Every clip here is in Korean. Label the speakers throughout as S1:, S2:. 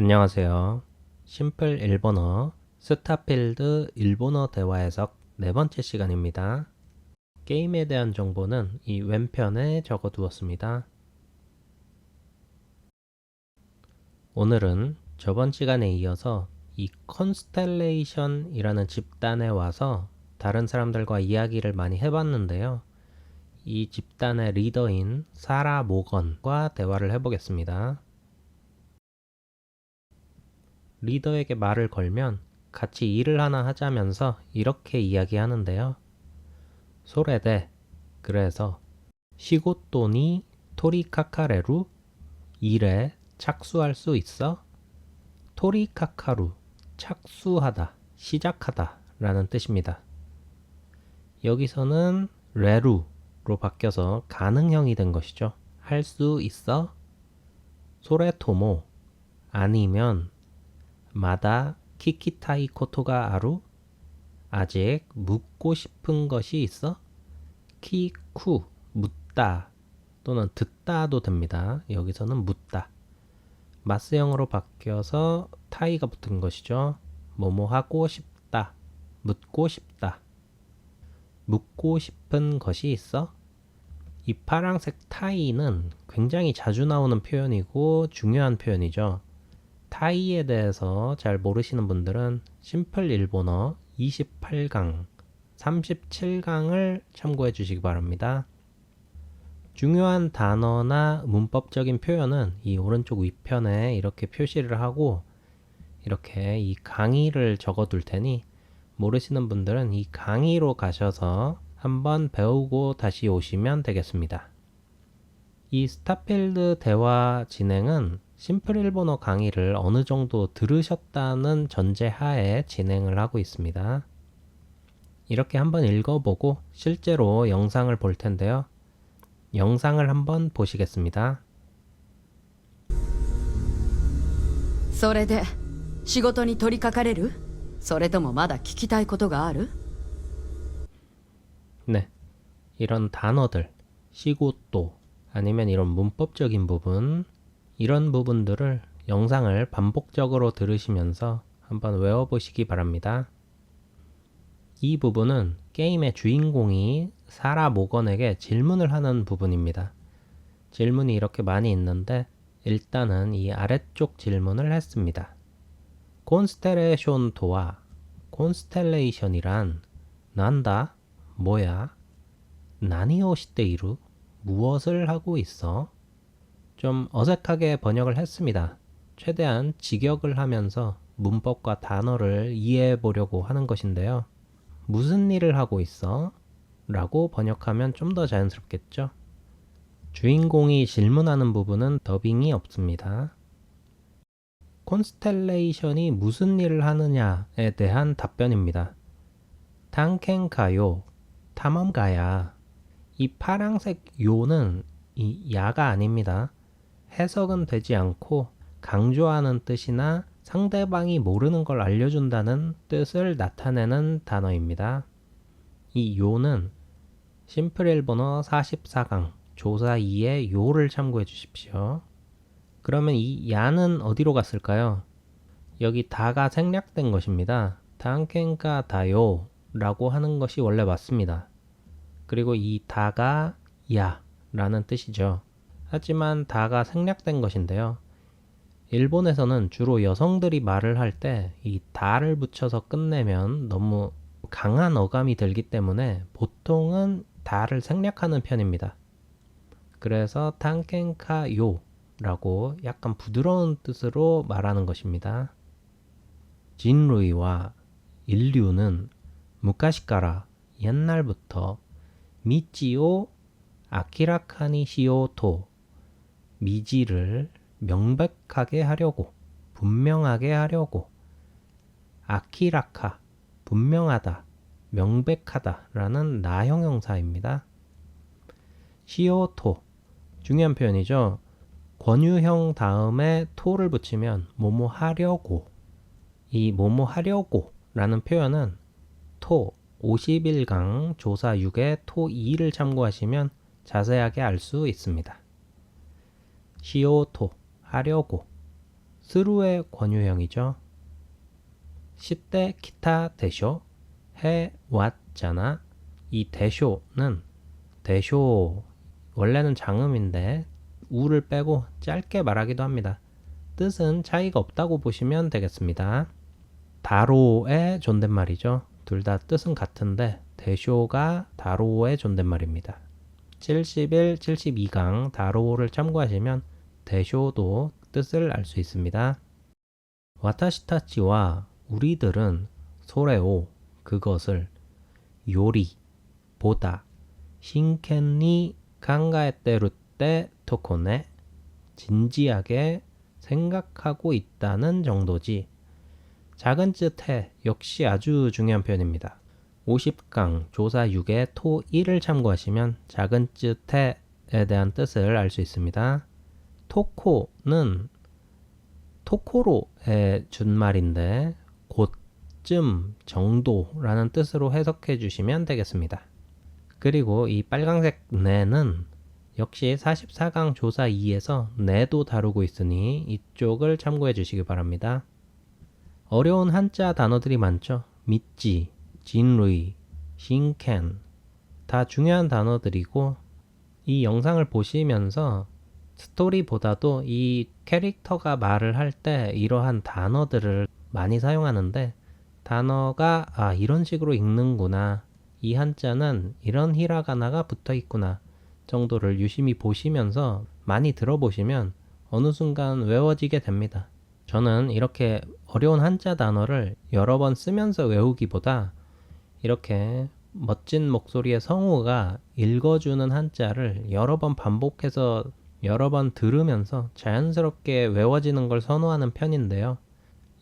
S1: 안녕하세요. 심플 일본어 스타필드 일본어 대화 해석 네 번째 시간입니다. 게임에 대한 정보는 이 왼편에 적어 두었습니다. 오늘은 저번 시간에 이어서 이 컨스텔레이션이라는 집단에 와서 다른 사람들과 이야기를 많이 해봤는데요. 이 집단의 리더인 사라 모건과 대화를 해보겠습니다. 리더에게 말을 걸면 같이 일을 하나 하자면서 이렇게 이야기하는데요. 소레데, 그래서 시고토니 토리카카레루, 일에 착수할 수 있어? 토리카카루, 착수하다, 시작하다 라는 뜻입니다. 여기서는 레루로 바뀌어서 가능형이 된 것이죠. 할 수 있어? 소레토모, 아니면 마다 키키타이 코토가 아루? 아직 묻고 싶은 것이 있어? 키쿠, 묻다 또는 듣다도 됩니다. 여기서는 묻다. 마스형으로 바뀌어서 타이가 붙은 것이죠. 뭐뭐 하고 싶다, 묻고 싶다. 묻고 싶은 것이 있어? 이 파란색 타이는 굉장히 자주 나오는 표현이고 중요한 표현이죠. 타이에 대해서 잘 모르시는 분들은 심플 일본어 28강, 37강을 참고해 주시기 바랍니다. 중요한 단어나 문법적인 표현은 이 오른쪽 위편에 이렇게 표시를 하고 이렇게 이 강의를 적어 둘 테니 모르시는 분들은 이 강의로 가셔서 한번 배우고 다시 오시면 되겠습니다. 이 스타필드 대화 진행은 심플 일본어 강의를 어느 정도 들으셨다는 전제하에 진행을 하고 있습니다. 이렇게 한번 읽어보고 실제로 영상을 볼 텐데요. 영상을 한번 보시겠습니다.
S2: それで仕事に取り掛かれる？それともまだ聞きたいことがある？
S1: 네, 이런 단어들, 시고또 아니면 이런 문법적인 부분, 이런 부분들을 영상을 반복적으로 들으시면서 한번 외워보시기 바랍니다. 이 부분은 게임의 주인공이 사라 모건에게 질문을 하는 부분입니다. 질문이 이렇게 많이 있는데 일단은 이 아래쪽 질문을 했습니다. 콘스텔레이션 도와, 콘스텔레이션이란 난다, 뭐야? 나니오 시테이루, 무엇을 하고 있어? 좀 어색하게 번역을 했습니다. 최대한 직역을 하면서 문법과 단어를 이해해 보려고 하는 것인데요. 무슨 일을 하고 있어? 라고 번역하면 좀 더 자연스럽겠죠? 주인공이 질문하는 부분은 더빙이 없습니다. 콘스텔레이션이 무슨 일을 하느냐에 대한 답변입니다. 탕켄가요, 탐험가야. 이 파랑색 요는 이 야가 아닙니다. 해석은 되지 않고 강조하는 뜻이나 상대방이 모르는 걸 알려준다는 뜻을 나타내는 단어입니다. 이 요는 심플 일본어 44강 조사 2의 요를 참고해 주십시오. 그러면 이 야는 어디로 갔을까요? 여기 다가 생략된 것입니다. 단켄가 다요 라고 하는 것이 원래 맞습니다. 그리고 이 다가 야 라는 뜻이죠. 하지만 다가 생략된 것인데요. 일본에서는 주로 여성들이 말을 할 때 이 다를 붙여서 끝내면 너무 강한 어감이 들기 때문에 보통은 다를 생략하는 편입니다. 그래서 탄켄카요 라고 약간 부드러운 뜻으로 말하는 것입니다. 진루이와 인류는 무카시카라 옛날부터 미지오 아키라카니 시오토 미지를 명백하게 하려고 분명하게 하려고 아키라카 분명하다 명백하다 라는 나형 형사입니다. 시오토 중요한 표현이죠. 권유형 다음에 토를 붙이면 뭐뭐 하려고 이 뭐뭐 하려고 라는 표현은 토 51강 조사 6의 토 2를 참고하시면 자세하게 알 수 있습니다. 시오토 하려고 스루의 권유형이죠. 시때 기타 대쇼 해 왔잖아. 이 대쇼는 대쇼 원래는 장음인데 우를 빼고 짧게 말하기도 합니다. 뜻은 차이가 없다고 보시면 되겠습니다. 다로의 존댓말이죠. 둘 다 뜻은 같은데 대쇼가 다로의 존댓말입니다. 71, 72강 다로를 참고하시면 대쇼도 뜻을 알 수 있습니다. 와타시타치와 우리들은 소레오 그것을 요리 보다 신켄니 강가에때루 때 토코네 진지하게 생각하고 있다는 정도지. 작은 뜻해 역시 아주 중요한 표현입니다. 50강 조사 6의 토 1을 참고하시면 작은 뜻해에 대한 뜻을 알 수 있습니다. 토코는 토코로의 준말인데 곧쯤 정도라는 뜻으로 해석해 주시면 되겠습니다. 그리고 이 빨강색 네는 역시 44강 조사 2에서 네도 다루고 있으니 이쪽을 참고해 주시기 바랍니다. 어려운 한자 단어들이 많죠. 믿지, 진루이, 신켄 다 중요한 단어들이고 이 영상을 보시면서 스토리보다도 이 캐릭터가 말을 할 때 이러한 단어들을 많이 사용하는데 단어가 이런 식으로 읽는구나. 이 한자는 이런 히라가나가 붙어 있구나. 정도를 유심히 보시면서 많이 들어보시면 어느 순간 외워지게 됩니다. 저는 이렇게 어려운 한자 단어를 여러 번 쓰면서 외우기보다 이렇게 멋진 목소리의 성우가 읽어주는 한자를 여러 번 반복해서 여러 번 들으면서 자연스럽게 외워지는 걸 선호하는 편인데요.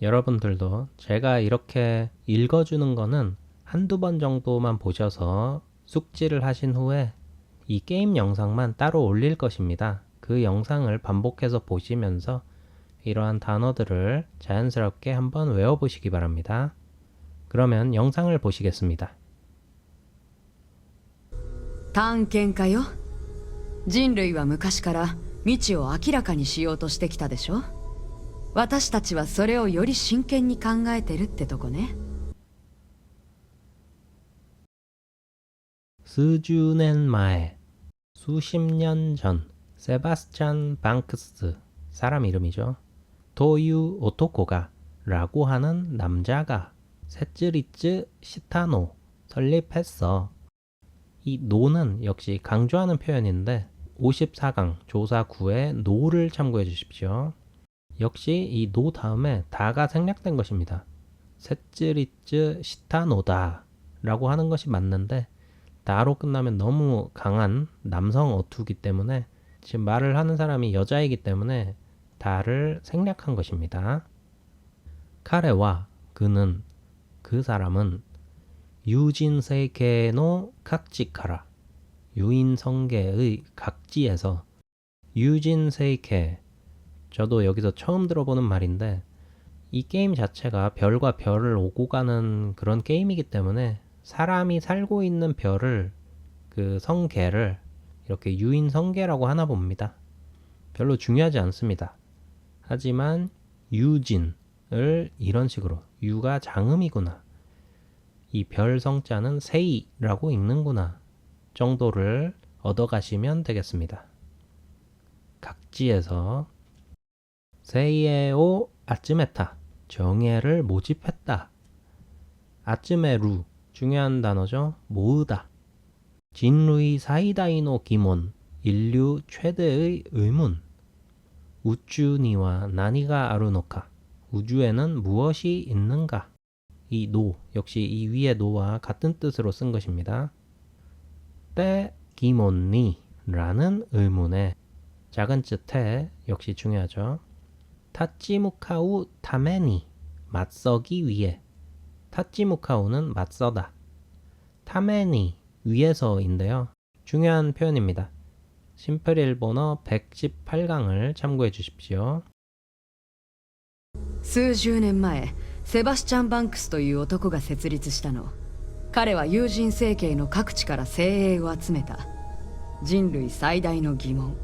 S1: 여러분들도 제가 이렇게 읽어주는 거는 한두 번 정도만 보셔서 숙지를 하신 후에 이 게임 영상만 따로 올릴 것입니다. 그 영상을 반복해서 보시면서 이러한 단어들을 자연스럽게 한번 외워보시기 바랍니다. 그러면 영상을 보시겠습니다.
S2: 探検家よ。人類は昔から未知を明らかにしようとしてきたでしょ。私たちはそれをより真剣に考えてるってとこね。
S1: 수십 년前 수십 년 전 세바스찬 방크스 사람 이름이죠. 도유 오토코가 라고 하는 남자가 세츠리츠 시타노 설립했어. 이 노는 역시 강조하는 표현인데 54강 조사 9의 노를 참고해 주십시오. 역시 이 노 다음에 다가 생략된 것입니다. 세츠리츠 시타노다 라고 하는 것이 맞는데 다로 끝나면 너무 강한 남성 어투기 때문에 지금 말을 하는 사람이 여자이기 때문에 다를 생략한 것입니다. 카레와 그는 그 사람은 유진세계노 각지카라 유인성계의 각지에서 유진세계 저도 여기서 처음 들어보는 말인데 이 게임 자체가 별과 별을 오고 가는 그런 게임이기 때문에 사람이 살고 있는 별을 그 성계를 이렇게 유인성계라고 하나 봅니다. 별로 중요하지 않습니다. 하지만 유진을 이런 식으로 유가 장음이구나. 이 별 성자는 세이라고 읽는구나. 정도를 얻어가시면 되겠습니다. 각지에서 세이에오 아츠메타 정예를 모집했다. 아츠메루 중요한 단어죠. 모으다. 진루이 사이다이노 기몬 인류 최대의 의문 우쭈니와 나니가 아루노카 우주에는 무엇이 있는가. 이 노 역시 이 위의 노와 같은 뜻으로 쓴 것입니다. 때 기몬니 라는 의문에 작은 뜻에 역시 중요하죠. 타찌무카우 타메니 맞서기 위해 타찌무카우는 맞서다. 타메니 위에서인데요. 중요한 표현입니다. 심플 일본어 118강을 참고해 주십시오.
S2: 数十年前セバスチャン・バンクスという男が設立したの。彼は有人生系の各地から精鋭を集めた。人類最大の疑問、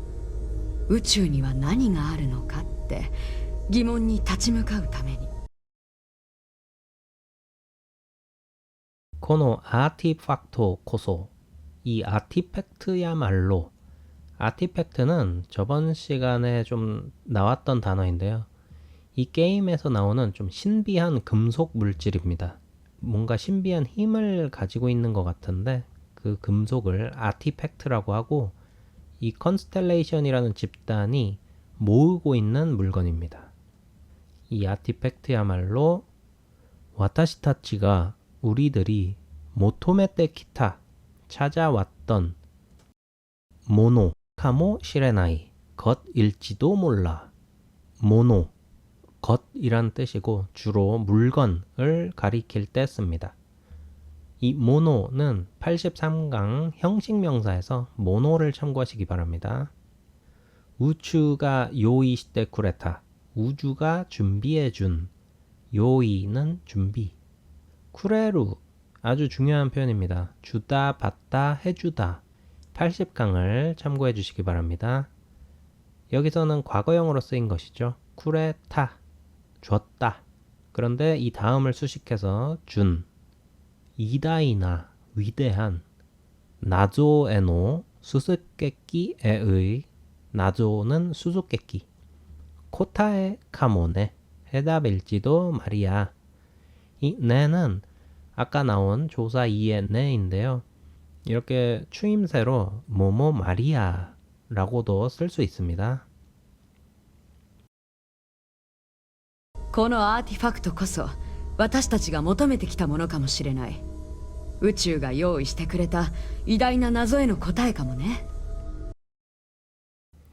S2: 宇宙には何があるのかって疑問に立ち向かうために。
S1: この아티팩토 코소, 이 아티팩트야말로, 아티팩트는 저번 시간에 좀 나왔던 단어인데요. 이 게임에서 나오는 좀 신비한 금속 물질입니다. 뭔가 신비한 힘을 가지고 있는 것 같은데 그 금속을 아티팩트라고 하고, 이 컨스텔레이션이라는 집단이 모으고 있는 물건입니다. 이 아티팩트야말로 와타시타치가, 우리들이 모토메떼 키타, 찾아왔던 모노 카모 시레나이, 것일지도 몰라. 모노, 것이란 뜻이고 주로 물건을 가리킬 때 씁니다. 이 모노는 83강 형식명사에서 모노를 참고하시기 바랍니다. 우추가 요이시테 쿠레타, 우주가 준비해준, 요이는 준비, 쿠레루, 아주 중요한 표현입니다. 주다, 받다, 해주다. 80강을 참고해 주시기 바랍니다. 여기서는 과거형으로 쓰인 것이죠. 쿠레타, 줬다. 그런데 이 다음을 수식해서 준, 이다이나, 위대한, 나조에노, 수수께끼에의, 나조는 수수께끼, 코타에 카모네, 해답일지도 말이야. 이 네는 아까 나온 조사 2의 네인데요. 이렇게 추임새로 뭐뭐 말이야 라고도 쓸 수 있습니다.
S2: このアーティファクトこそ私たちが求めてきたものかもしれない。宇宙が用意してくれた偉大な謎への答えかもね。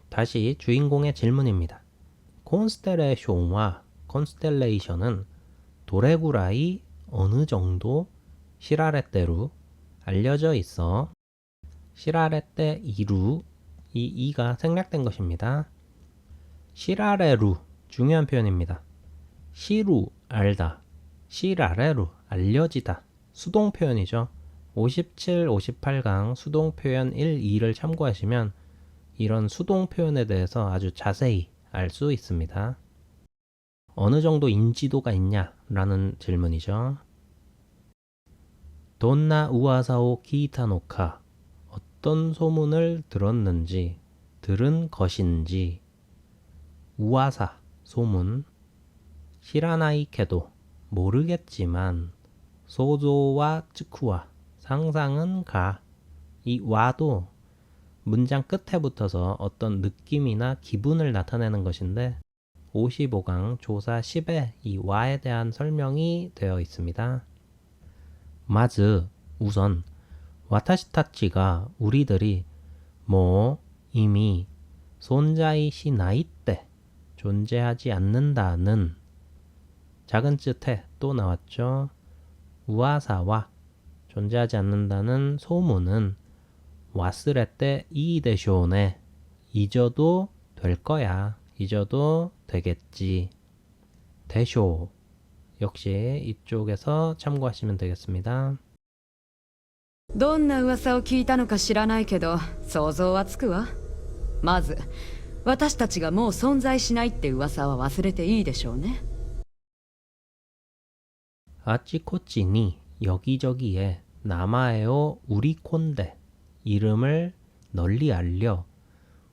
S1: 다시 주인공의 질문입니다. 콘스텔레이션과 컨스텔레이션은 도레구라이 어느 정도 시라레떼루 알려져 있어. 시라레떼 이루, 이 이가 생략된 것입니다. 시라레루, 중요한 표현입니다. 시루, 알다. 시라레루, 알려지다. 수동 표현이죠. 57, 58강 수동 표현 1, 2를 참고하시면 이런 수동 표현에 대해서 아주 자세히 알 수 있습니다. 어느 정도 인지도가 있냐? 라는 질문이죠. 돈나 우와사오 키이타노카, 어떤 소문을 들었는지, 들은 것인지. 우와사, 소문. 시라나이케도, 모르겠지만. 소조와 츠쿠와, 상상은 가. 이 와도 문장 끝에 붙어서 어떤 느낌이나 기분을 나타내는 것인데 55강 조사 10에 이 와에 대한 설명이 되어 있습니다. 마즈, 우선 와타시타치가, 우리들이 뭐 이미 손자이시 나이때, 존재하지 않는다는, 작은 뜻에 또 나왔죠. 우와사와, 존재하지 않는다는 소문은 와스레떼 이데쇼네, 잊어도 될 거야, 잊어도 되겠지. 대쇼, 역시 이쪽에서 참고하시면 되겠습니다.
S2: どんな噂を聞いたのか知らないけど想像はつくわ。まず私たちがもう存在しないって噂は忘れていいでしょうね。
S1: 아치코치니, 여기저기에, 나마에오 우리콘데, 이름을 널리 알려.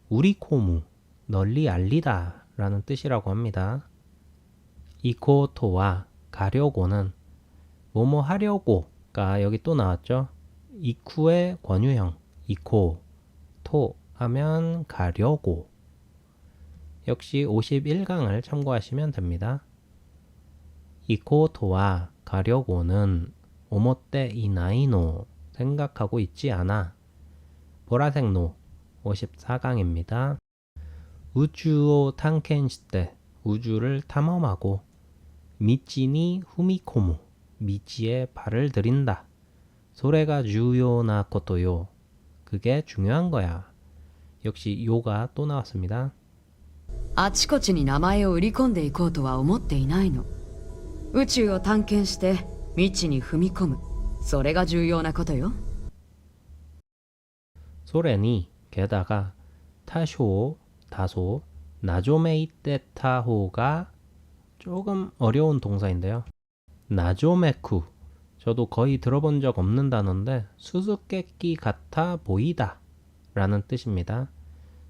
S1: 우리코무, 널리 알리다 라는 뜻이라고 합니다. 이코토와, 가려고는, 뭐뭐 하려고가 여기 또 나왔죠. 이쿠의 권유형, 이코, 토 하면 가려고. 역시 51강을 참고하시면 됩니다. 이코토와 가려고는 오모떼 이나이노, 생각하고 있지 않아. 보라색 노, 54강입니다. 우주오 탄켄시테, 우주를 탐험하고. 미치니 후미코무, 미치에 발을 들인다. 소레가 주요나 코토요, 그게 중요한 거야. 역시 요가 또 나왔습니다.
S2: あちこちに名前を売り込んでいこうとは思っていないの。宇宙を探検して未知に踏み込む、それが重要なことよ。
S1: 소렌이, 게다가 타쇼, 다소, 나조메이테 타호가 조금 어려운 동사인데요. 나조메쿠. 저도 거의 들어본 적 없는 단어인데 수수께끼 같아 보이다 라는 뜻입니다.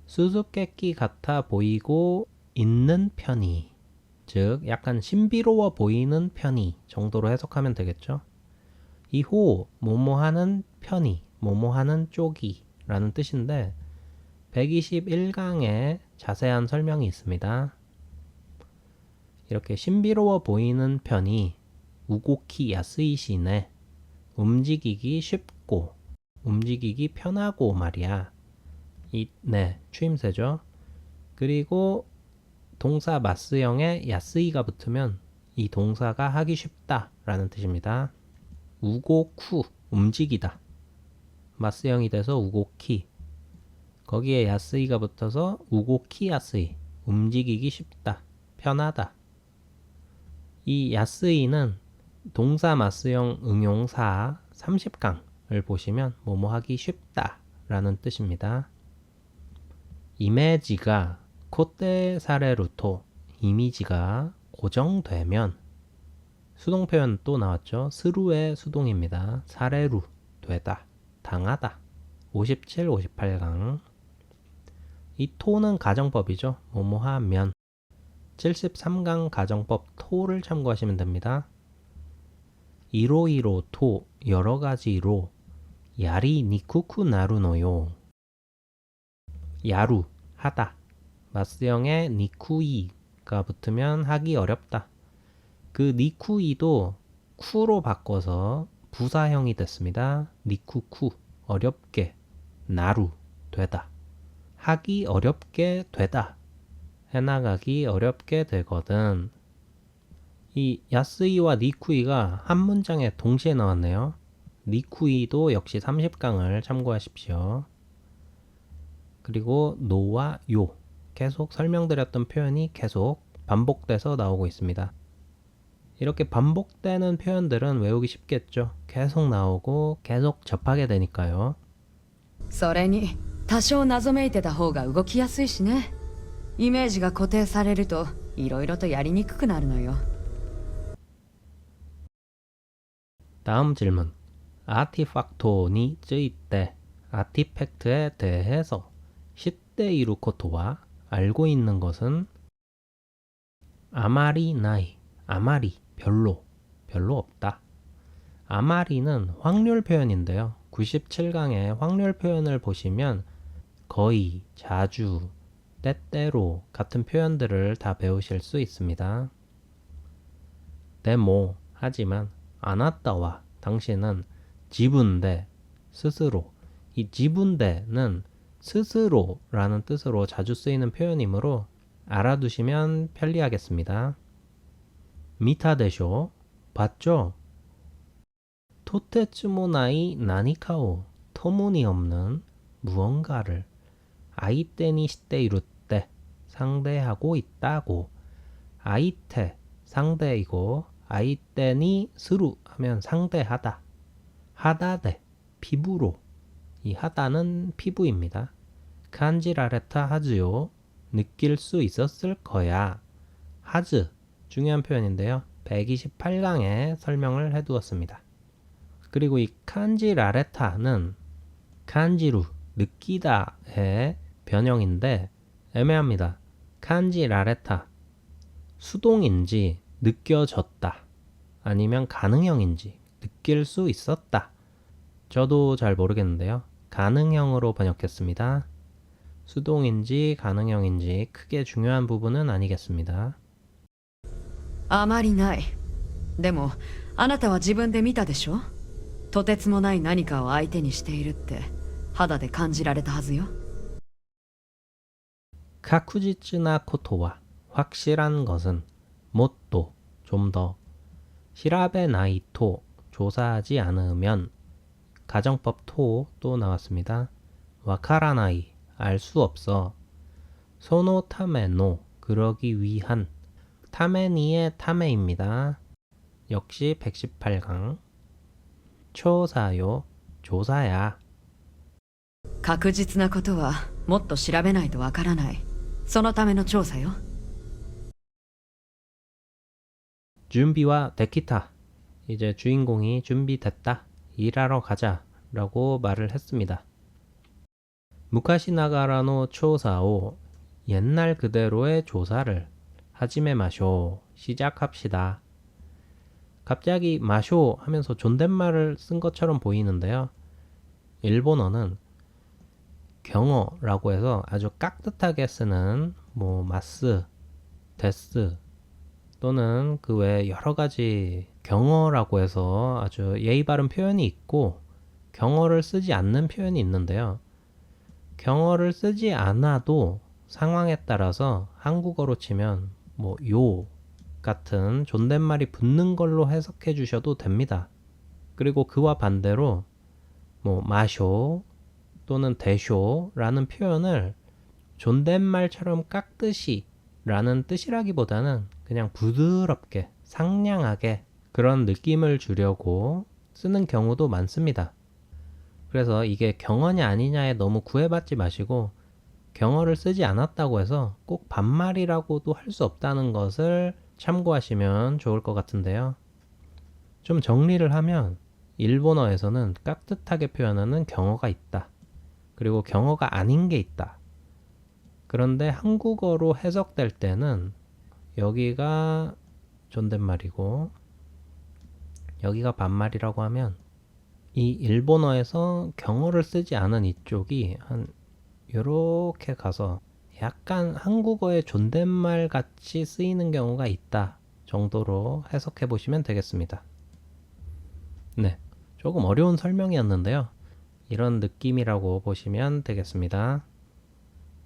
S1: 수수께끼 같아 보이고 있는 편이, 즉 약간 신비로워 보이는 편이 정도로 해석하면 되겠죠. 이호 뭐뭐하는 편이, 뭐뭐하는 쪽이 라는 뜻인데 121강에 자세한 설명이 있습니다. 이렇게 신비로워 보이는 편이 우고키 야스이시네. 움직이기 쉽고, 움직이기 편하고 말이야. 네, 추임새죠. 그리고 동사 마스형에 야스이가 붙으면 이 동사가 하기 쉽다 라는 뜻입니다. 우고쿠, 움직이다. 마스형이 돼서 우고키. 거기에 야스이가 붙어서 우고키 야스이, 움직이기 쉽다, 편하다. 이 야스이는 동사 마스형 응용사 30강을 보시면 뭐뭐 하기 쉽다 라는 뜻입니다. 이미지가 콧대 사레루토, 이미지가 고정되면, 수동 표현 또 나왔죠. 스루의 수동입니다. 사레루, 되다, 당하다. 57, 58강. 이 토는 가정법이죠. 뭐뭐 하면. 73강 가정법 토를 참고하시면 됩니다. 이로이로 토, 여러 가지로 야리 니쿠쿠 나루노요. 야루, 하다. 마스형에 니쿠이가 붙으면 하기 어렵다. 그 니쿠이도 쿠로 바꿔서 부사형이 됐습니다. 니쿠쿠, 어렵게. 나루, 되다. 하기 어렵게 되다. 해나가기 어렵게 되거든. 이 야스이와 니쿠이가 한 문장에 동시에 나왔네요. 니쿠이도 역시 30강을 참고하십시오. 그리고 노와 요, 계속 설명드렸던 표현이 계속 반복돼서 나오고 있습니다. 이렇게 반복되는 표현들은 외우기 쉽겠죠. 계속 나오고 계속 접하게 되니까요.
S2: それに多少謎めいてた方が動きやすいしね。イメージが固定されるといろいろとやりにくくなるのよ。
S1: 다음 질문. 아티팍토니 쯔이때, 아티팩트에 대해서 시때 이루코토와 알고 있는 것은 아마리 나이, 아마리 별로, 별로 없다. 아마리는 확률 표현인데요. 97강의 확률 표현을 보시면 거의, 자주, 때때로 같은 표현들을 다 배우실 수 있습니다. 데모, 하지만, 아나타와 당신은 지분대, 스스로. 이 지분대는 스스로라는 뜻으로 자주 쓰이는 표현이므로 알아두시면 편리하겠습니다. 미타데쇼, 봤죠? 토테츠모나이 나니카오, 터무니없는 무언가를 아이테니 시테 이루 때 상대하고 있다고. 아이테, 상대이고, 아이테니 스루 하면 상대하다. 하다데, 피부로. 이 하다는 피부입니다. 칸지라레타 하즈요, 느낄 수 있었을 거야. 하즈, 중요한 표현인데요. 128강에 설명을 해두었습니다. 그리고 이 칸지라레타는 칸지루, 느끼다의 변형인데 애매합니다. 칸지라레타, 수동인지 느껴졌다, 아니면 가능형인지 느낄 수 있었다. 저도 잘 모르겠는데요. 가능형으로 번역했습니다. 수동인지 가능형인지 크게 중요한 부분은 아니겠습니다.
S2: あまりない。でもあなたは自分で見たでしょ。とてつもない何かを相手にしているって肌で感じられたはずよ。
S1: 카쿠지츠나 코토와 확실한 것은 못도, 좀 더. 시라베 나이토, 조사하지 않으면. 가정법 토 또 나왔습니다. 와카라나이, 알 수 없어. 소노 타메노, 그러기 위한. 타메니의 타메입니다. 역시 118강. 초사요, 조사야.
S2: 確実なことはもっと調べないとわからない。そのための調査よ。
S1: 준비와 데키타. 이제 주인공이 준비됐다. 일하러 가자. 라고 말을 했습니다. 무카시나가라노 조사오. 옛날 그대로의 조사를 하지메 마쇼. 시작합시다. 갑자기 마쇼 하면서 존댓말을 쓴 것처럼 보이는데요. 일본어는 경어라고 해서 아주 깍듯하게 쓰는 뭐 마스, 데스 또는 그 외 여러 가지 경어라고 해서 아주 예의 바른 표현이 있고 경어를 쓰지 않는 표현이 있는데요. 경어를 쓰지 않아도 상황에 따라서 한국어로 치면 뭐 요 같은 존댓말이 붙는 걸로 해석해 주셔도 됩니다. 그리고 그와 반대로 뭐 마쇼 또는 대쇼라는 표현을 존댓말처럼 깍듯이 라는 뜻이라기보다는 그냥 부드럽게 상냥하게 그런 느낌을 주려고 쓰는 경우도 많습니다. 그래서 이게 경어냐 아니냐에 너무 구애받지 마시고 경어를 쓰지 않았다고 해서 꼭 반말이라고도 할 수 없다는 것을 참고하시면 좋을 것 같은데요. 좀 정리를 하면 일본어에서는 깍듯하게 표현하는 경어가 있다. 그리고 경어가 아닌 게 있다. 그런데 한국어로 해석될 때는 여기가 존댓말이고 여기가 반말이라고 하면 이 일본어에서 경어를 쓰지 않은 이쪽이 한 요렇게 가서 약간 한국어의 존댓말 같이 쓰이는 경우가 있다 정도로 해석해 보시면 되겠습니다. 네, 조금 어려운 설명이었는데요. 이런 느낌이라고 보시면 되겠습니다.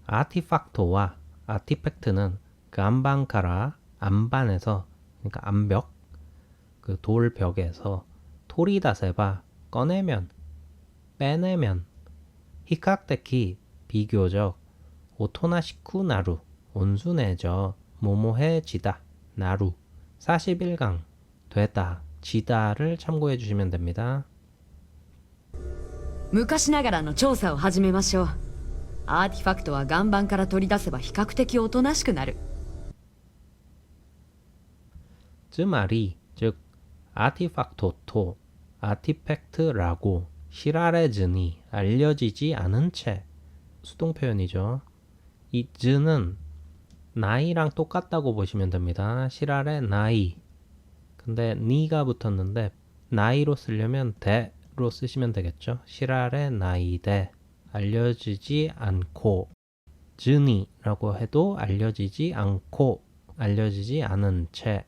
S1: 아티팍토와 아티팩트는 그 안방카라 안반에서 그러니까 안벽 그 돌벽에서 토리다세바 꺼내면 빼내면 히카테키 비교적 오토나시쿠 나루 온순해져 모모해지다 나루 41강 되다 지다를 참고해 주시면 됩니다.
S2: 昔ながらの調査を始めましょう。アーティファクトは岩盤から取り出せば比較的おとなしくなる。
S1: 즈말이 즉 아티팍토토 아티팩트라고 시라레즈니 알려지지 않은 채 수동 표현이죠. 이 즈는 나이랑 똑같다고 보시면 됩니다. 시라레 나이. 근데 니가 붙었는데 나이로 쓰려면 대로 쓰시면 되겠죠. 시라레 나이대 알려지지 않고 즈니라고 해도 알려지지 않고 알려지지 않은 채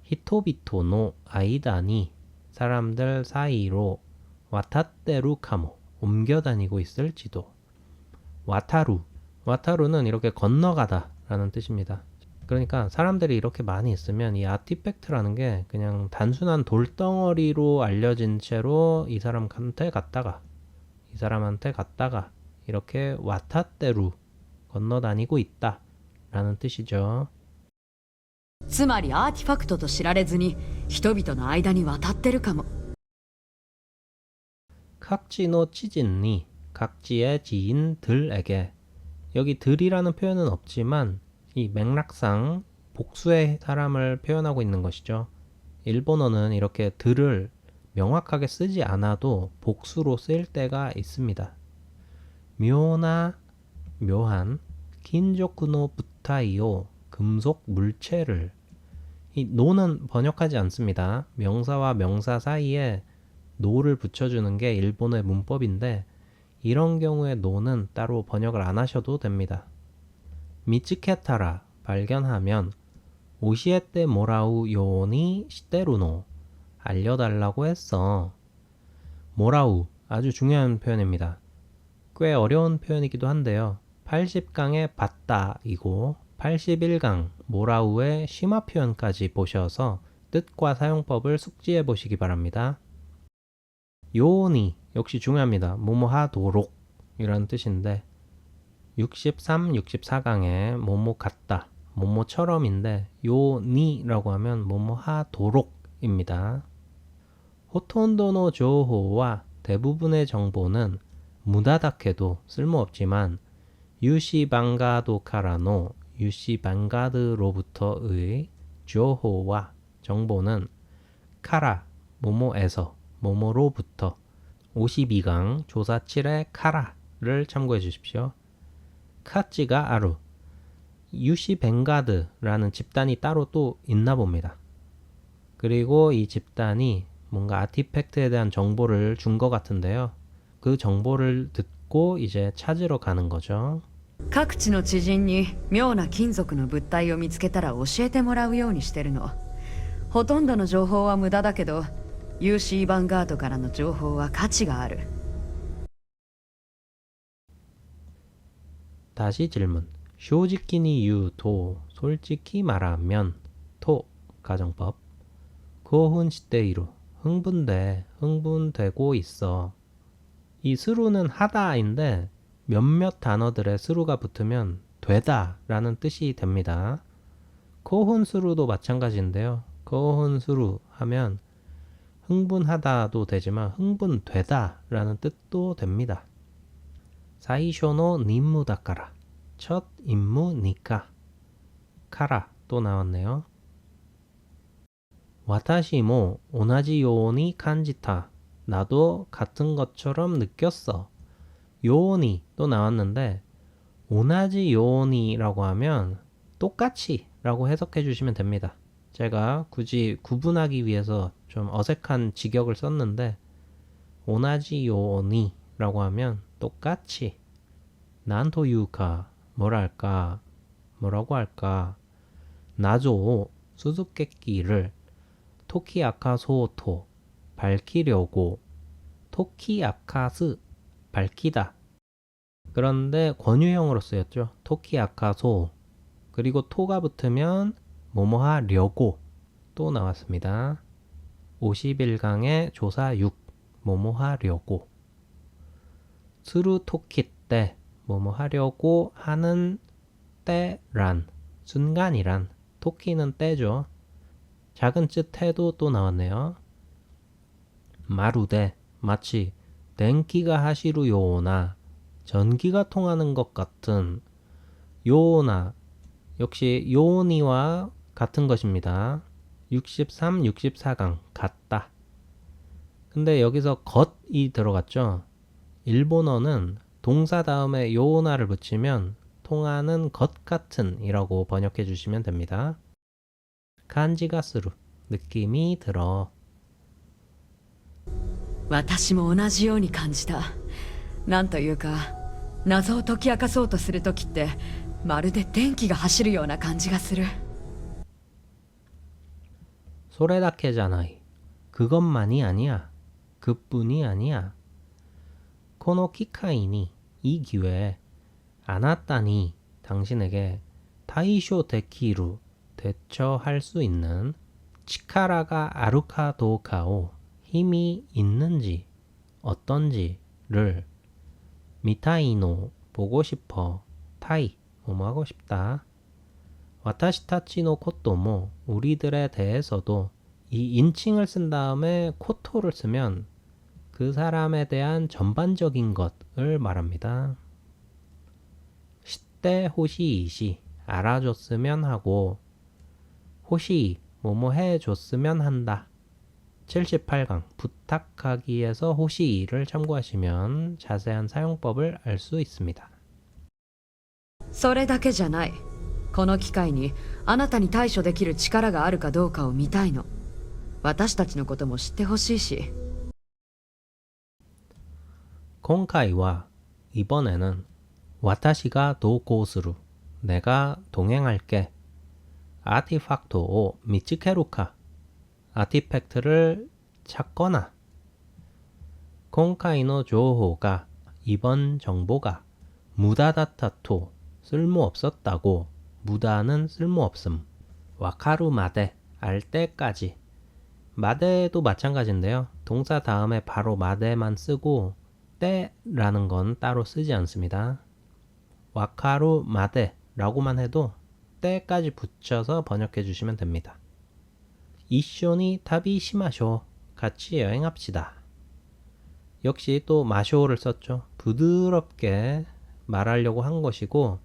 S1: 히토비토노 아이다니 사람들 사이로 와타테루 카모 옮겨 다니고 있을지도. 와타루는 이렇게 건너가다 라는 뜻입니다. 그러니까 사람들이 이렇게 많이 있으면 이 아티팩트라는 게 그냥 단순한 돌덩어리로 알려진 채로 이 사람한테 갔다가 이 사람한테 갔다가 이렇게 와타테루 건너 다니고 있다 라는 뜻이죠.
S2: つまりアーティファクトと知られずに人々の間に渡ってるかも。
S1: 각지노 치진니 각지의 지인들에게 여기 들이라는 표현은 없지만 이 맥락상 복수의 사람을 표현하고 있는 것이죠. 일본어는 이렇게 들을 명확하게 쓰지 않아도 복수로 쓰일 때가 있습니다. 묘한 긴조쿠노 부타이오 금속 물체를 이 노는 번역하지 않습니다. 명사와 명사 사이에 노를 붙여주는 게 일본어의 문법인데 이런 경우에 노는 따로 번역을 안 하셔도 됩니다. 미츠케타라 발견하면 오시에테 모라우 요니 시테루노 알려달라고 했어. 모라우 아주 중요한 표현입니다. 꽤 어려운 표현이기도 한데요. 80강의 받다 이고 81강 모라우의 심화 표현까지 보셔서 뜻과 사용법을 숙지해 보시기 바랍니다. 요니 역시 중요합니다. 뭐뭐하도록 이라는 뜻인데 63, 64강에 뭐뭐 같다, 뭐뭐처럼인데 요니라고 하면 뭐뭐하도록입니다. 호톤도노 조호와 대부분의 정보는 무다닥해도 쓸모없지만 유시방가도 카라노 유시방가드로부터의 조호와 정보는 카라, 뭐뭐에서, 뭐뭐로부터 52강 조사 7의 카라를 참고해 주십시오. 카찌가 아루, 유시 벵가드라는 집단이 따로 또 있나 봅니다. 그리고 이 집단이 뭔가 아티팩트에 대한 정보를 준 것 같은데요. 그 정보를 듣고 이제 찾으러 가는 거죠.
S2: 各地の知人に妙な金属の物体を見つけたら教えてもらうようにしてるの。ほとんどの情報は無駄だけど UC ヴァンガードからの情報は価値がある。
S1: 다시 질문. 쇼지키니 유도 솔직히 말하면 토 가정법 고훈 시대이루 흥분되고 있어. 이 스루는 하다인데 몇몇 단어들의 스루가 붙으면 되다 라는 뜻이 됩니다. 코훈 스루도 마찬가지인데요. 코훈 스루 하면 흥분하다도 되지만 흥분되다 라는 뜻도 됩니다. 사이쇼노 님무다까라 첫 임무니까 카라 또 나왔네요. 와타시모 오나지 요오니 칸지타 나도 같은 것처럼 느꼈어. 요오니 또 나왔는데 오나지 요오니라고 하면 똑같이 라고 해석해 주시면 됩니다. 제가 굳이 구분하기 위해서 좀 어색한 직역을 썼는데 오나지 요오니 라고 하면 똑같이 난토유카 뭐라고 할까 나조 수수께끼를 토키아카소토 밝히려고 토키아카스 밝히다. 그런데 권유형으로 쓰였죠. 토키아카소 그리고 토가 붙으면 뭐뭐 하려고 또 나왔습니다. 51강의 조사 6 뭐뭐 하려고 스루 토키 때 뭐뭐 하려고 하는 때란 순간이란 토키는 때죠. 작은 쯔태도 또 나왔네요. 마루데 마치 덴키가 하시루 요오나 전기가 통하는 것 같은 요오나 역시 요오니와 같은 것입니다. 63, 64강 같다. 근데 여기서 것이 들어갔죠. 일본어는 동사 다음에 요오나를 붙이면 통하는 것 같은 이라고 번역해 주시면 됩니다. 간지가 스루 느낌이 들어.
S2: 私も同じように感じた。なんというか謎を解き明かそうとするときってまるで電気が走るような感じがする。
S1: 소레다케잖아이. 그것만이 아니야. 그뿐이 아니야. 코노 키카이니 이 기회에 아나타니 당신에게 타이쇼 데키루 대처할 수 있는 치카라가 아루카도카오 힘이 있는지 어떤지를 미타이노 보고 싶어 타이 뭐뭐 하고 싶다. 와타시타치노 코토모 우리들에 대해서도 이 인칭을 쓴 다음에 코토를 쓰면 그 사람에 대한 전반적인 것을 말합니다. 시대 호시이시 알아줬으면 하고 호시 뭐뭐 해줬으면 한다. 78강 부탁하기에서 호시이를 참고하시면 자세한 사용법을 알 수 있습니다.
S2: それだけじゃない。この機会にあなたに対処できる力があるかどうかを見たいの。私たちのことも知ってほしいし。
S1: 콩카이와 이번에는 와타시가 도고스루 내가 동행할게 아티팍토 미츠케루카 아티팩트를 찾거나 콩카이노 조호가 이번 정보가 무다다타토 쓸모없었다고 무다는 쓸모없음 와카루 마데 알 때까지 마데도 마찬가지인데요. 동사 다음에 바로 마데만 쓰고 때라는 건 따로 쓰지 않습니다. 와카루 마데라고만 해도 때까지 붙여서 번역해 주시면 됩니다. 이쇼니 타비 시마쇼 같이 여행합시다. 역시 또 마쇼를 썼죠. 부드럽게 말하려고 한 것이고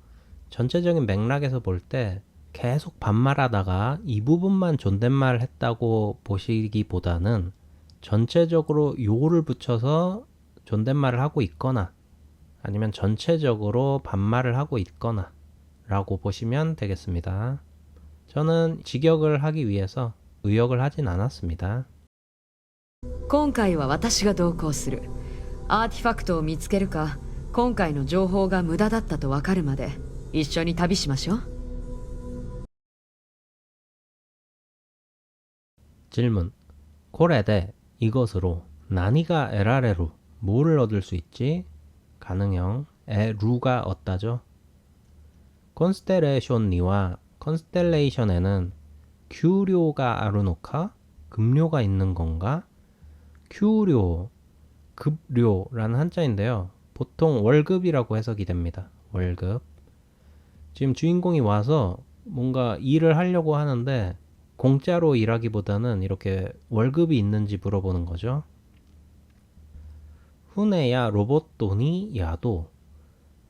S1: 전체적인 맥락에서 볼 때 계속 반말하다가 이 부분만 존댓말 했다고 보시기보다는 전체적으로 요를 붙여서 존댓말을 하고 있거나 아니면 전체적으로 반말을 하고 있거나 라고 보시면 되겠습니다. 저는 직역을 하기 위해서 의역을 하진 않았습니다.
S2: 今回は私が同行する。アーティファクトを見つけるか、今回の情報が無駄だったと分かるまで一緒に旅しましょう。
S1: 질문. 고레대 이것으로 나니가 에라레루 뭐를 얻을 수 있지? 가능형 에루가 얻다죠. 컨스텔레이션니와 컨스텔레이션에는 규료가 아르노카 급료가 있는 건가? 규료 급료라는 한자인데요. 보통 월급이라고 해석이 됩니다. 월급. 지금 주인공이 와서 뭔가 일을 하려고 하는데 공짜로 일하기보다는 이렇게 월급이 있는지 물어보는 거죠. 후네야 로봇돈이 야도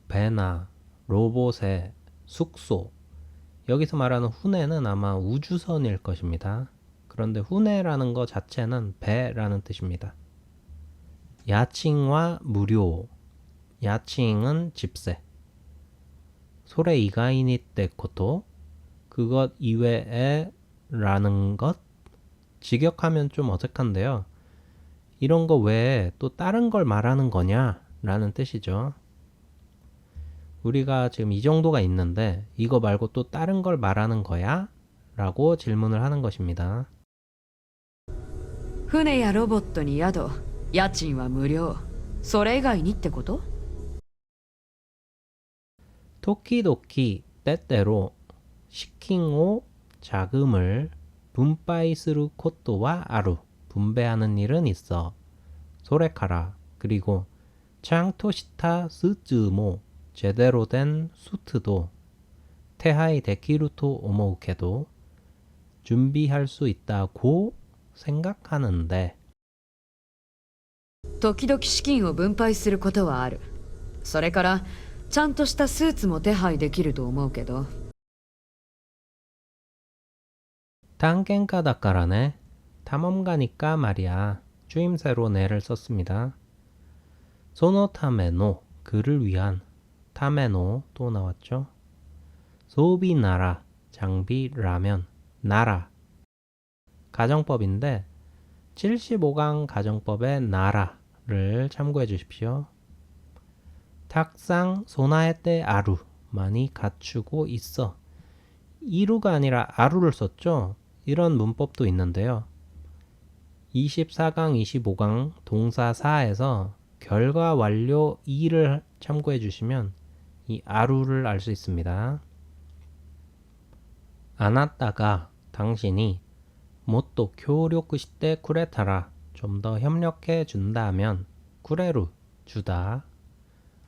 S1: 배나 로봇의 숙소. 여기서 말하는 후네는 아마 우주선일 것입니다. 그런데 후네라는 거 자체는 배라는 뜻입니다. 야칭과 무료. 야칭은 집세. 소레 이가이니 때 코토. 그것 이외에 라는 것. 직역하면 좀 어색한데요. 이런 거 외에 또 다른 걸 말하는 거냐? 라는 뜻이죠. 우리가 지금 이 정도가 있는데 이거 말고 또 다른 걸 말하는 거야? 라고 질문을 하는 것입니다.
S2: 船やロボットに宿、家賃は無料。それ以外にってこと？
S1: 토키도키 때때로 시킹오 자금을 분파이스루 코토와 아루 분배하는 일은 있어. 소레카라 그리고 창토시타 스즈모 제대로 된 수트도 테하이 데키루토 오모우케도 준비할 수 있다고 생각하는데
S2: 時々資金を分配することはある。それからちゃんとしたスーツも手配できると思うけど。
S1: 探検家だからね. 탐험가니까 말이야. 주임새로 네를 썼습니다. 소노타메노 그를 위한 타메노 또 나왔죠. 소비나라 장비라면 나라 가정법인데 75강 가정법의 나라를 참고해 주십시오. 탁상 소나에떼 아루 많이 갖추고 있어. 이루가 아니라 아루를 썼죠. 이런 문법도 있는데요. 24강, 25강 동사 4에서 결과 완료 2를 참고해 주시면 이 아루를 알 수 있습니다. 아나타가 당신이 모토協力して 쿠레타라 좀 더 협력해 준다면 쿠레루 주다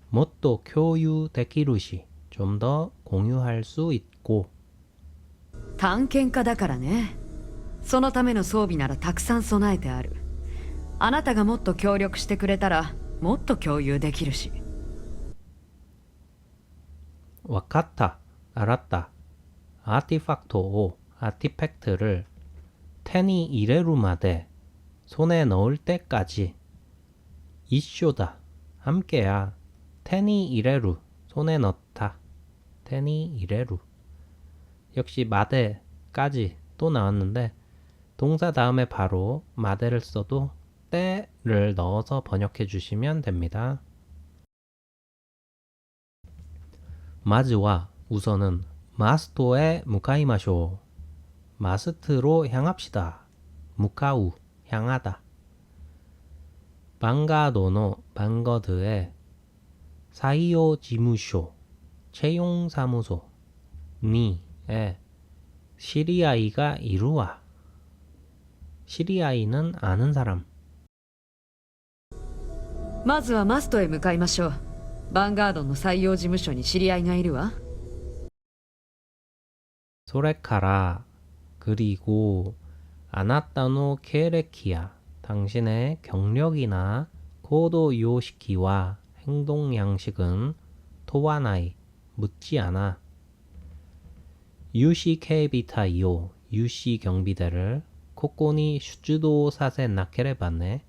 S1: 모토 교유 데키루시 좀 더 공유할 수 있고
S2: 探検家だからね。そのための装備ならたくさん備えてある。あなたがもっと協力してくれたらもっと共有できるし。
S1: 와카타 알았다. 아티팍토 아티팩트를 테니 이레루마데 손에 넣을 때까지 이쇼다 함께야. 테니 이레루 손에 넣다. 테니 이레루 역시 마데까지 또 나왔는데 동사 다음에 바로 마데를 써도 때를 넣어서 번역해 주시면 됩니다. 마즈와 우선은 마스토에 무카이마쇼 마스트로 향합시다. 무카우 향하다. 방가도노 방거드의 사이오 지무쇼 채용사무소 니에 시리아이가 이루와 시리아이는 아는 사람
S2: まずはマストへ向かいましょう。ヴァンガードの採用事務所に知り合いがいるわ。
S1: 소레카라 그리고 아나타노 케레키야 당신의 경력이나 코도 요시키와 행동 양식은 토와나이 묻지 않아. 유시 케이비타이오 유시 경비대를 코코니 슈즈도 사세 나케레바네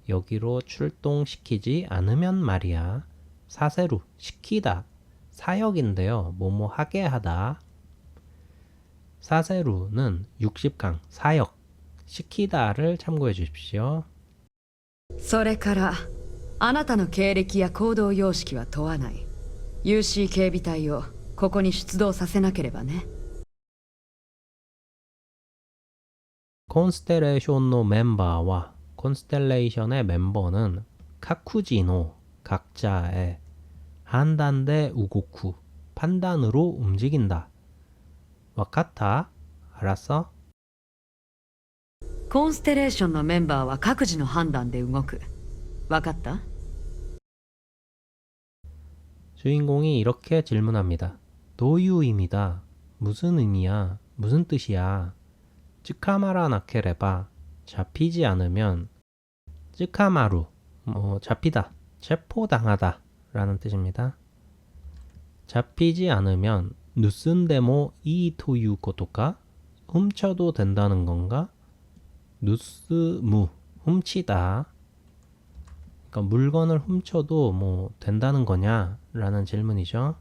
S1: 여기로 출동시키지 않으면 말이야. 사세루 시키다 사역인데요. 뭐뭐 하게 하다. 사세루는 60강 사역 시키다를 참고해 주십시오.
S2: それからあなたの経歴や行動様式は問わない。 UC 警備隊をここに出動させなければね。
S1: 콘스텔레이션의 멤버와 콘스텔레이션의 멤버는 카쿠지노 각자의 한단대 우고쿠 판단으로 움직인다. 와카타 알았어?
S2: コンステレーションのメンバーは各自の判断で動く。わかった？
S1: 주인공이 이렇게 질문합니다. 도유입니다. 무슨 의미야? 무슨 뜻이야? 츠카마라 나케레바 잡히지 않으면 츠카마루 잡히다 체포당하다 라는 뜻입니다. 잡히지 않으면 누슨데모 이토유 고토까 훔쳐도 된다는 건가? 누스무 훔치다. 그러니까 물건을 훔쳐도 뭐 된다는 거냐? 라는 질문이죠.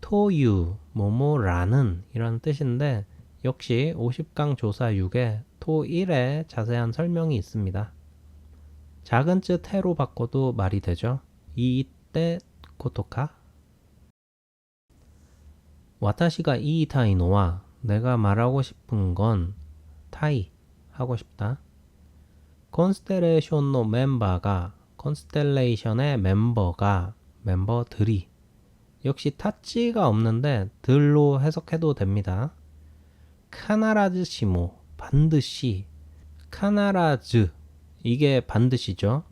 S1: 토유 뭐뭐라는 이런 뜻인데 역시 50강 조사 6에 토 1에 자세한 설명이 있습니다. 작은 쯔 태로 바꿔도 말이 되죠. 이때 코토카 와타시가 이이타이노와 내가 말하고 싶은 건 타이 하고 싶다. 콘스텔레이션의 멤버가 콘스텔레이션의 멤버들이 역시 타치가 없는데 들로 해석해도 됩니다. 카나라즈 시모 반드시 카나라즈 이게 반드시죠.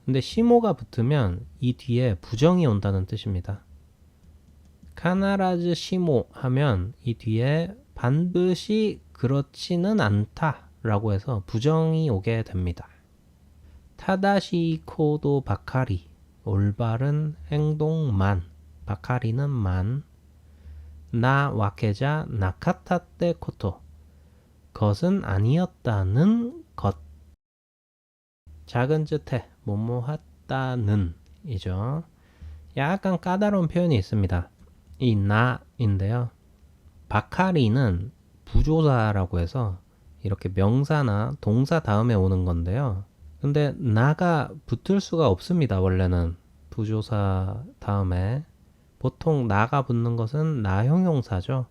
S1: 근데 시모가 붙으면 이 뒤에 부정이 온다는 뜻입니다. 카나라즈 시모 하면 이 뒤에 반드시 그렇지는 않다 라고 해서 부정이 오게 됩니다. 타다시 코도 바카리 올바른 행동만 바카리는 만 나 와케자 나카타떼 코토 것은 아니었다는 것 작은 쯔테 뭐뭐 했다는 이죠. 약간 까다로운 표현이 있습니다. 이 나인데요. 바카리는 부조사라고 해서 이렇게 명사나 동사 다음에 오는 건데요. 근데 나가 붙을 수가 없습니다. 원래는 부조사 다음에 보통 나가 붙는 것은 나 형용사죠.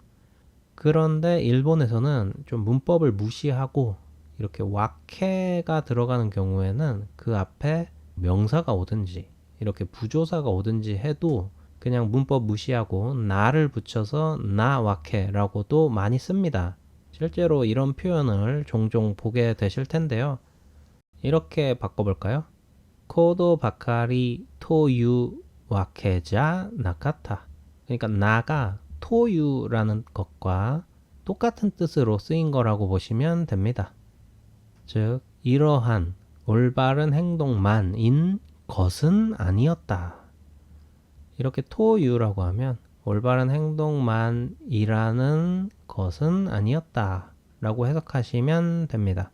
S1: 그런데 일본에서는 좀 문법을 무시하고 이렇게 와케가 들어가는 경우에는 그 앞에 명사가 오든지 이렇게 부조사가 오든지 해도 그냥 문법 무시하고 나를 붙여서 나 와케라고도 많이 씁니다. 실제로 이런 표현을 종종 보게 되실 텐데요. 이렇게 바꿔볼까요? 코도 바카리 토유 와케자 나카타 그러니까 나가 토유라는 것과 똑같은 뜻으로 쓰인 거라고 보시면 됩니다. 즉 이러한 올바른 행동만인 것은 아니었다. 이렇게 토유라고 하면 올바른 행동만이라는 것은 아니었다 라고 해석하시면 됩니다.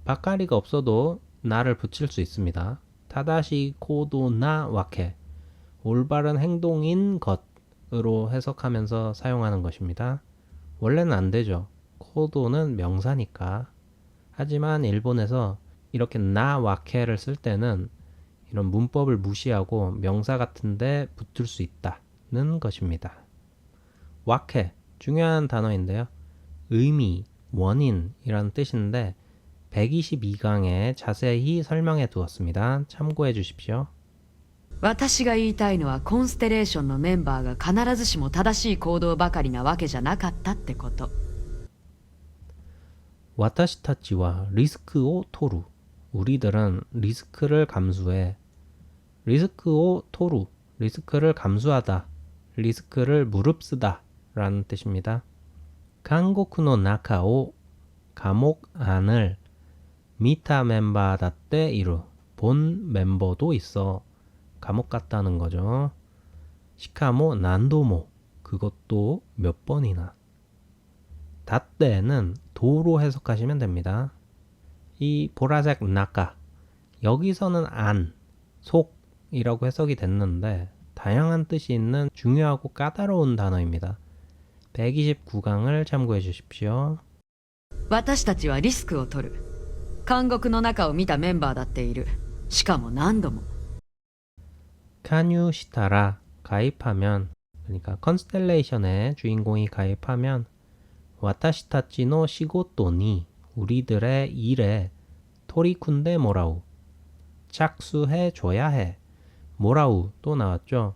S1: 바카리가 없어도 나를 붙일 수 있습니다. 타다시 코도나 와케 올바른 행동인 것으로 해석하면서 사용하는 것입니다. 원래는 안 되죠. 코도는 명사니까. 하지만 일본에서 이렇게 나 와케를 쓸 때는 이런 문법을 무시하고 명사 같은데 붙을 수 있다는 것입니다. 와케 중요한 단어인데요. 의미, 원인이라는 뜻인데 122강에 자세히 설명해 두었습니다. 참고해 주십시오.
S2: 私が言いたいのはコンステレーションのメンバーが必ずしも正しい行動ばかりなわけじゃなかったってこと。
S1: 와타시타치와 리스크오 토루 우리들은 리스크를 감수해 리스크오 토루 리스크를 감수하다 리스크를 무릅쓰다 라는 뜻입니다. 간고쿠노 나카오 감옥 안을 미타 멤버다떼 이루 본 멤버도 있어 감옥 갔다는 거죠. 시카모 난도모 그 그것도 몇 번이나. 다떼는 도로 해석하시면 됩니다. 이 보라색 나까, 여기서는 안, 속이라고 해석이 됐는데 다양한 뜻이 있는 중요하고 까다로운 단어입니다. 129강을 참고해 주십시오.
S2: 私たちはリスクを取る。監獄の中を見たメンバーだっている。しかも何度も。
S1: 카뉴시타라 가입하면, 그러니까 컨스텔레이션의 주인공이 가입하면 와타시타치노 시고토니 우리들의 일에 토리쿤데 모라우 착수해 줘야 해. 모라우 또 나왔죠.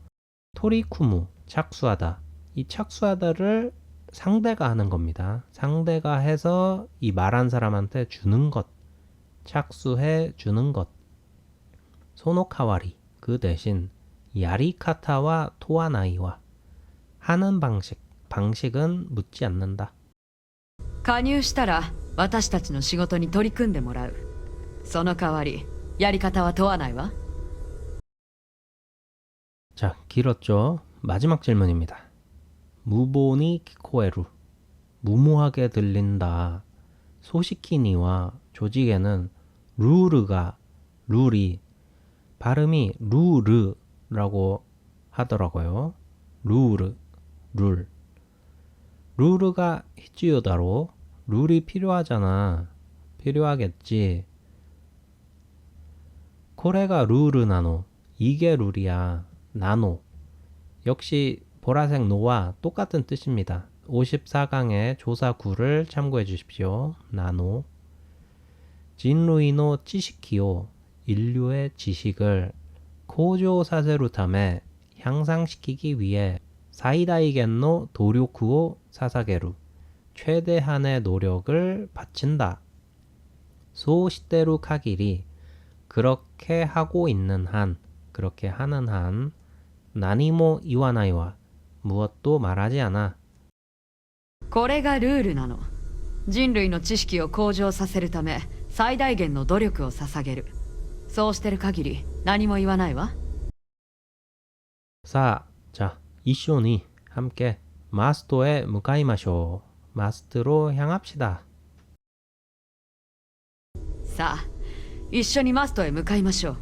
S1: 토리쿠무 착수하다. 이 착수하다를 상대가 하는 겁니다. 상대가 해서 이 말한 사람한테 주는 것, 착수해 주는 것. 소노카와리 그 대신 야리카타와 토와나이와 하는 방식, 방식은 묻지 않는다.
S2: 加入したら私たちの仕事に取り組んでもらう。その代わりやり方は問わないわ。
S1: 자, 길었죠. 마지막 질문입니다. 무보니 키코에루 무모하게 들린다. 소시키니와 조직에는 룰이 발음이 루르라고 하더라고요. 룰. 루르가 히치요다로 룰이 필요하잖아. 필요하겠지. 코레가 룰 나노. 이게 룰이야. 나노. 역시 보라색 노와 똑같은 뜻입니다. 54강의 조사 9를 참고해 주십시오. 나노. 진루이노 지식키요. 인류의 지식을 고조 사세루탐에 향상시키기 위해 사이다이겐노 도료쿠오 사사게루 최대한의 노력을 바친다. 소시대루 카기리 그렇게 하고 있는 한, 그렇게 하는 한 나니모 이와나이와 무엇도 말하지 않아.
S2: これがルールなの。人類の知識を向上させるため最大限の努力を捧げる。そうしてる限り何も言わないわ。
S1: 자, 이쇼니 함께 마스토에 무카이마쇼. 마스트로 향합시다.
S2: さあ、一緒にマストへ向かいましょう。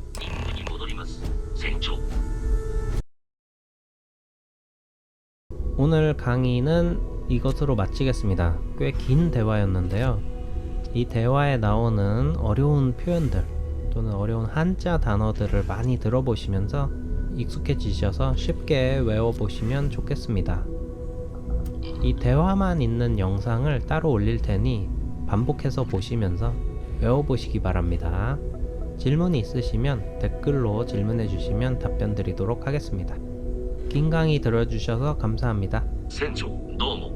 S1: 오늘 강의는 이것으로 마치겠습니다. 꽤 긴 대화였는데요. 이 대화에 나오는 어려운 표현들 또는 어려운 한자 단어들을 많이 들어보시면서 익숙해지셔서 쉽게 외워보시면 좋겠습니다. 이 대화만 있는 영상을 따로 올릴 테니 반복해서 보시면서 외워보시기 바랍니다. 질문이 있으시면 댓글로 질문해 주시면 답변 드리도록 하겠습니다. 긴 강의 들어주셔서 감사합니다.
S3: 船長どうも